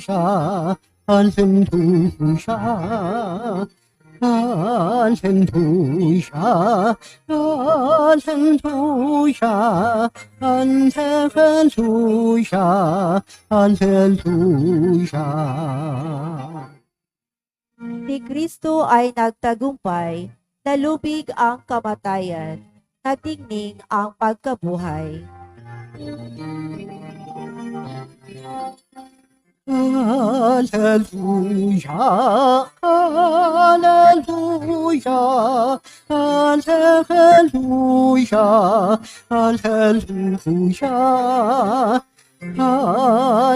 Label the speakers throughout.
Speaker 1: 下，安身土下，安身土下，安身土下，安身土下，安身土下。
Speaker 2: Si Kristo ay nagtagumpay, nalubig ang kamatayan, natingning ang pagkabuhay.
Speaker 1: Alleluia, alleluia, alleluia, alleluia.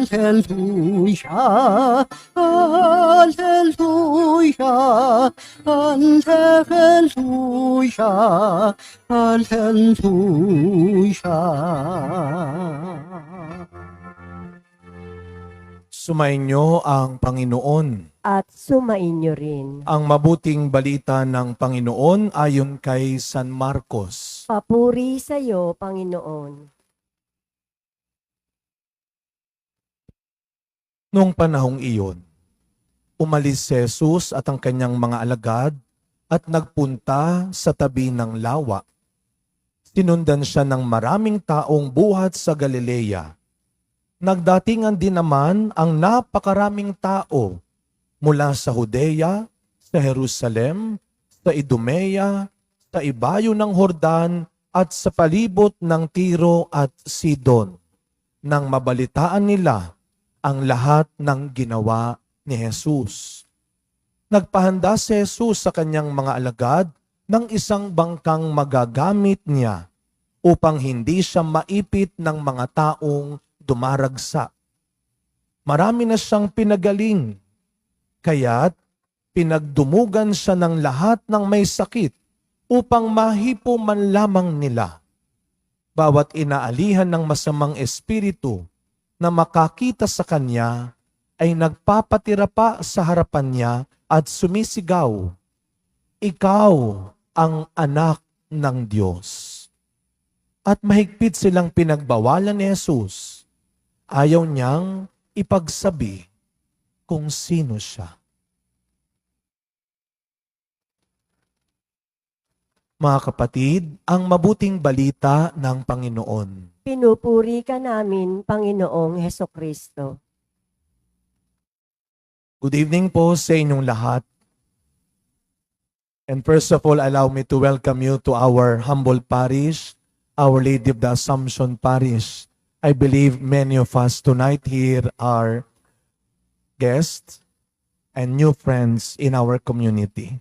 Speaker 1: Alleluia, alleluia, alleluia, alleluia.
Speaker 3: Sumainyo ang Panginoon.
Speaker 2: At sumainyo rin.
Speaker 3: Ang mabuting balita ng Panginoon ayon kay San Marcos.
Speaker 2: Papuri sa iyo, Panginoon.
Speaker 3: Noong panahong iyon, umalis si Jesus at ang kanyang mga alagad at nagpunta sa tabi ng lawa. Sinundan siya ng maraming taong buhat sa Galilea. Nagdatingan din naman ang napakaraming tao mula sa Judea, sa Jerusalem, sa Idumea, sa ibayo ng Jordan at sa palibot ng Tiro at Sidon. Nang mabalitaan nila ang lahat ng ginawa ni Jesus. Nagpahanda si Jesus sa kanyang mga alagad ng isang bangkang magagamit niya upang hindi siya maipit ng mga taong dumaragsa. Marami na siyang pinagaling, kaya't pinagdumugan siya ng lahat ng may sakit upang mahipo man lamang nila. Bawat inaalihan ng masamang espiritu na makakita sa kanya ay nagpapatira pa sa harapan niya at sumisigaw, "Ikaw ang anak ng Diyos." At mahigpit silang pinagbawalan ni Jesus. Ayaw niyang ipagsabi kung sino siya. Mga kapatid, ang mabuting balita ng Panginoon.
Speaker 2: Pinupuri ka namin, Panginoong Hesukristo.
Speaker 3: Good evening po sa inyong lahat. And first of all, allow me to welcome you to our humble parish, Our Lady of the Assumption Parish. I believe many of us tonight here are guests and new friends in our community.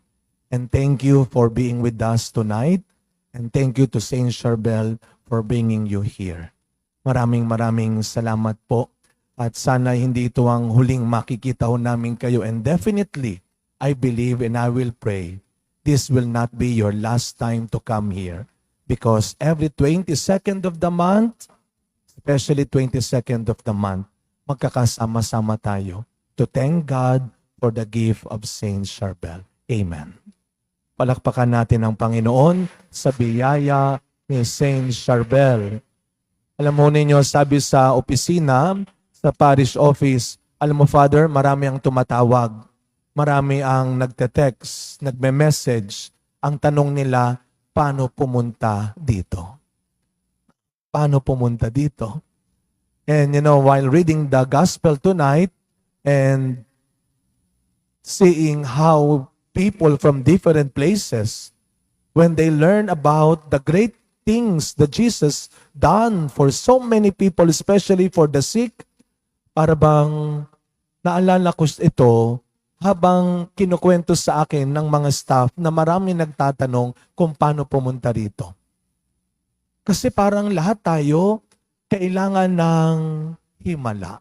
Speaker 3: And thank you for being with us tonight. And thank you to Saint Charbel for bringing you here. Maraming salamat po. At sana hindi ito ang huling makikita ho namin kayo. And definitely, I believe and I will pray, this will not be your last time to come here. Because every 22nd of the month, especially 22nd of the month, magkakasama-sama tayo to thank God for the gift of Saint Charbel. Amen. Palakpakan natin ang Panginoon sa biyaya ni Saint Charbel. Alam mo ninyo, sabi sa opisina, sa parish office, alam mo Father, marami ang tumatawag. Marami ang nagte-text, nagme-message. Ang tanong nila, paano pumunta dito? Paano pumunta dito? And you know, while reading the gospel tonight and seeing how people from different places, when they learn about the great things that Jesus done for so many people, especially for the sick, para bang naalala ko ito habang kinukwento sa akin ng mga staff na marami nagtatanong kung paano pumunta rito. Kasi parang lahat tayo kailangan ng himala.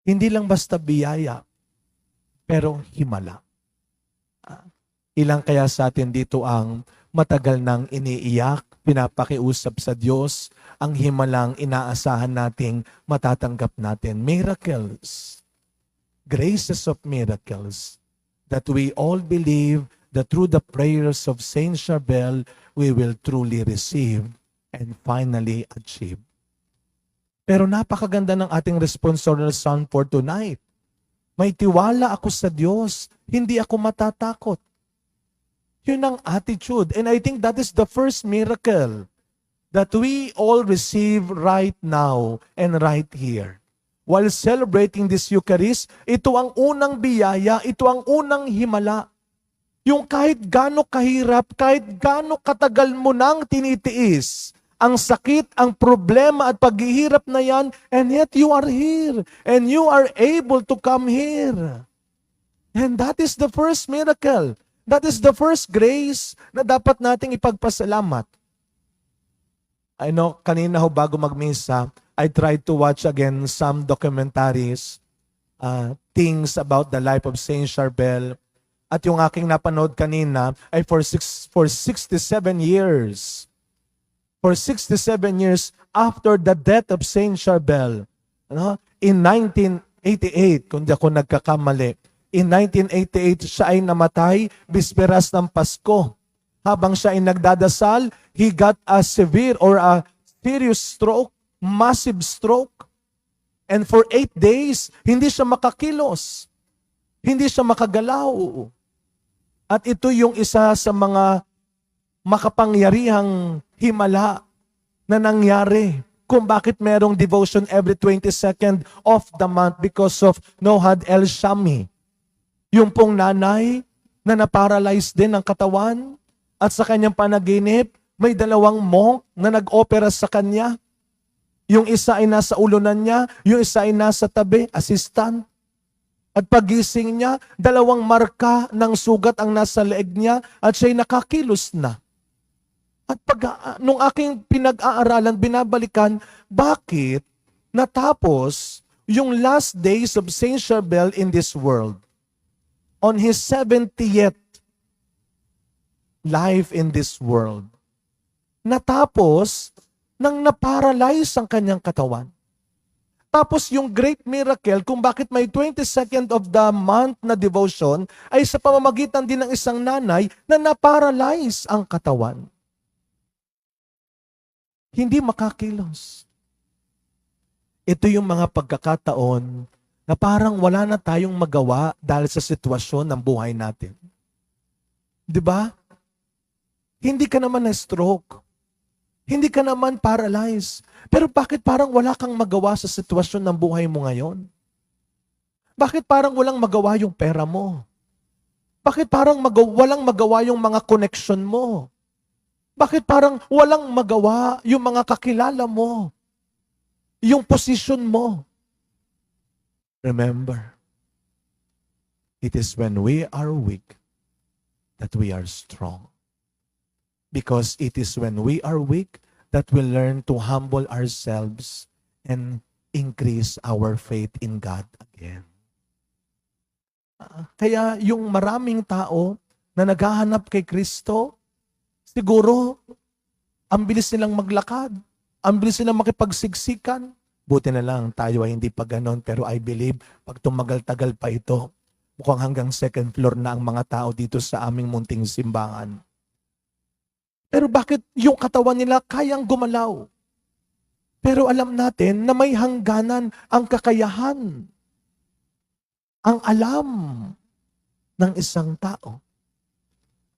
Speaker 3: Hindi lang basta biyaya, pero himala. Ilang kaya sa atin dito ang matagal nang iniiyak, pinapakiusap sa Diyos, ang himalang inaasahan nating matatanggap natin. Miracles, graces of miracles, that we all believe that through the prayers of Saint Charbel, we will truly receive and finally achieve. Pero napakaganda ng ating responsorial psalm for tonight. May tiwala ako sa Diyos, hindi ako matatakot. Yun ang attitude. And I think that is the first miracle that we all receive right now and right here. While celebrating this Eucharist, ito ang unang biyaya, ito ang unang himala. Yung kahit gaano kahirap, kahit gaano katagal mo nang tinitiis, ang sakit, ang problema at paghihirap na yan, and yet you are here, and you are able to come here. And that is the first miracle. That is the first grace na dapat nating ipagpasalamat. I know, kanina ho bago magmisa, I tried to watch again some documentaries, things about the life of Saint Charbel. At yung aking napanood kanina ay for 67 years. For 67 years after the death of Saint Charbel, in 1988, kung di ako nagkakamali, in 1988, siya ay namatay bisperas ng Pasko. Habang siya ay nagdadasal, he got a severe or a serious stroke, massive stroke. And for 8 days, hindi siya makakilos. Hindi siya makagalaw. At ito yung isa sa mga makapangyarihang himala na nangyari kung bakit merong devotion every 22nd of the month because of Nohad El Shami. Yung pong nanay na naparalyze din ang katawan at sa kanyang panaginip, may 2 monk na nag-opera sa kanya. Yung isa ay nasa ulunan niya, yung isa ay nasa tabi, assistant. At pagising niya, 2 marka ng sugat ang nasa leeg niya at siya'y nakakilos na. At nung aking pinag-aaralan, binabalikan, bakit natapos yung last days of Saint Charbel in this world? On his 70th life in this world, natapos nang naparalyze ang kanyang katawan. Tapos yung great miracle kung bakit may 22nd of the month na devotion ay sa pamamagitan din ng isang nanay na naparalyze ang katawan. Hindi makakilos. Ito yung mga pagkakataon na parang wala na tayong magawa dahil sa sitwasyon ng buhay natin. Di ba? Hindi ka naman na-stroke. Hindi ka naman paralyzed. Pero bakit parang wala kang magawa sa sitwasyon ng buhay mo ngayon? Bakit parang walang magawa yung pera mo? Bakit parang walang magawa yung mga connection mo? Bakit parang walang magawa yung mga kakilala mo? Yung position mo? Remember, it is when we are weak that we are strong. Because it is when we are weak that we learn to humble ourselves and increase our faith in God again. Kaya yung maraming tao na naghahanap kay Kristo, siguro, ang bilis nilang maglakad, ang bilis nilang makipagsiksikan. Buti na lang, tayo ay hindi pa ganon, pero I believe, pag tumagal-tagal pa ito, mukhang hanggang 2nd floor na ang mga tao dito sa aming munting simbahan. Pero bakit yung katawan nila kayang gumalaw? Pero alam natin na may hangganan ang kakayahan, ang alam ng isang tao.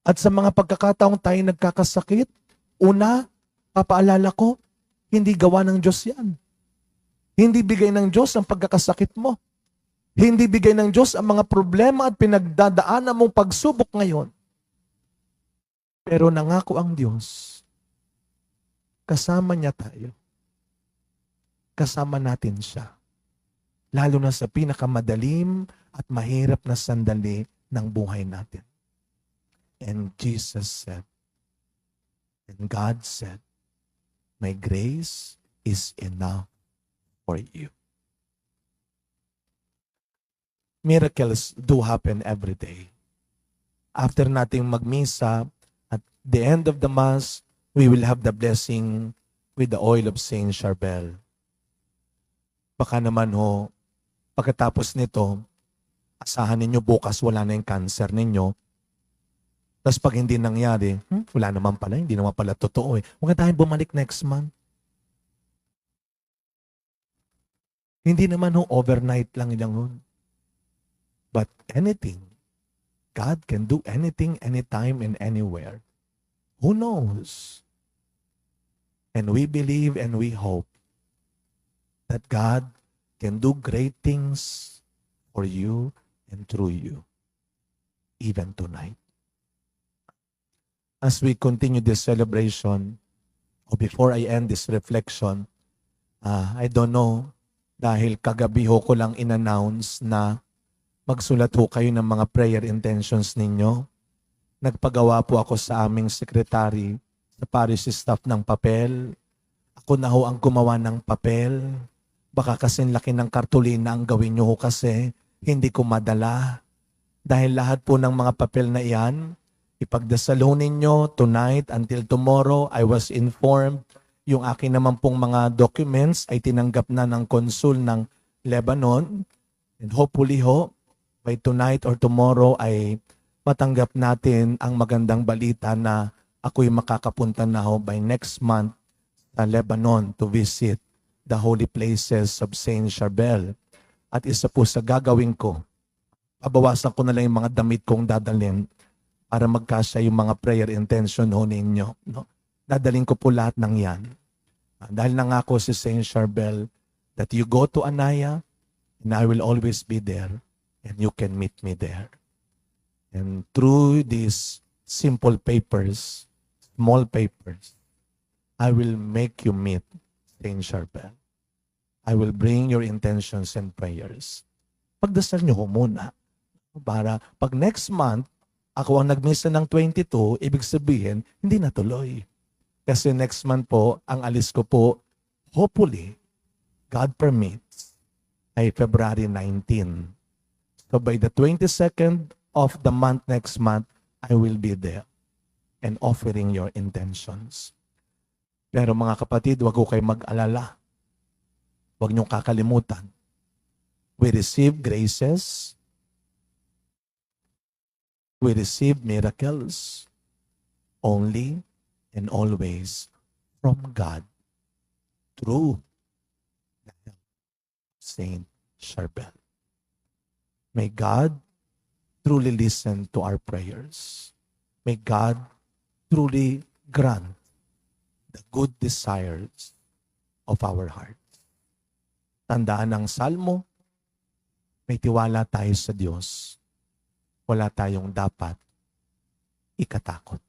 Speaker 3: At sa mga pagkakataong tayo nagkakasakit, una, papaalala ko, hindi gawa ng Diyos yan. Hindi bigay ng Diyos ang pagkakasakit mo. Hindi bigay ng Diyos ang mga problema at pinagdadaanan mong pagsubok ngayon. Pero nangako ang Diyos, kasama niya tayo. Kasama natin siya. Lalo na sa pinakamadalim at mahirap na sandali ng buhay natin. And Jesus said, and God said, my grace is enough for you. Miracles do happen every day. After nating magmisa, at the end of the Mass, we will have the blessing with the oil of Saint Charbel. Baka naman ho, pagkatapos nito, asahan ninyo bukas wala na yung cancer ninyo. Tapos pag hindi nangyari, wala naman pala, hindi naman pala totoo eh. Huwag na tayong bumalik next month. Hindi naman overnight lang yan. But anything, God can do anything, anytime, and anywhere. Who knows? And we believe and we hope that God can do great things for you and through you, even tonight. As we continue this celebration, or before I end this reflection, I don't know, dahil kagabi ho ko lang in-announce na magsulat ho kayo ng mga prayer intentions ninyo. Nagpagawa po ako sa aming secretary, sa parish staff ng papel. Ako na ho ang gumawa ng papel. Baka kasing laki ng kartulina ang gawin nyo ho kasi hindi ko madala. Dahil lahat po ng mga papel na iyan, ipagdasal ho ninyo tonight until tomorrow. I was informed yung akin naman pong mga documents ay tinanggap na ng konsul ng Lebanon. And hopefully ho, by tonight or tomorrow ay matanggap natin ang magandang balita na ako'y makakapunta na ho by next month sa Lebanon to visit the holy places of Saint Charbel. At isa po sa gagawin ko, pabawasan ko na lang yung mga damit kong dadalhin para magkasya yung mga prayer intention ho ninyo. No? Dadalhin ko po lahat ng yan. Dahil nangako si Saint Charbel that you go to Anaya and I will always be there and you can meet me there. And through these simple papers, small papers, I will make you meet Saint Charbel. I will bring your intentions and prayers. Pagdasal niyo ho muna. Para pag next month, ako ang nagmisa ng 22, ibig sabihin, hindi natuloy. Kasi next month po, ang alis ko po, hopefully, God permits, ay February 19. So by the 22nd of the month next month, I will be there and offering your intentions. Pero mga kapatid, wag ko kayo mag-alala. Huwag niyong kakalimutan. We receive graces. We receive miracles only and always from God through the help of Saint Charbel. May God truly listen to our prayers. May God truly grant the good desires of our heart. Tandaan ang salmo, may tiwala tayo sa Diyos. Wala tayong dapat ikatakot.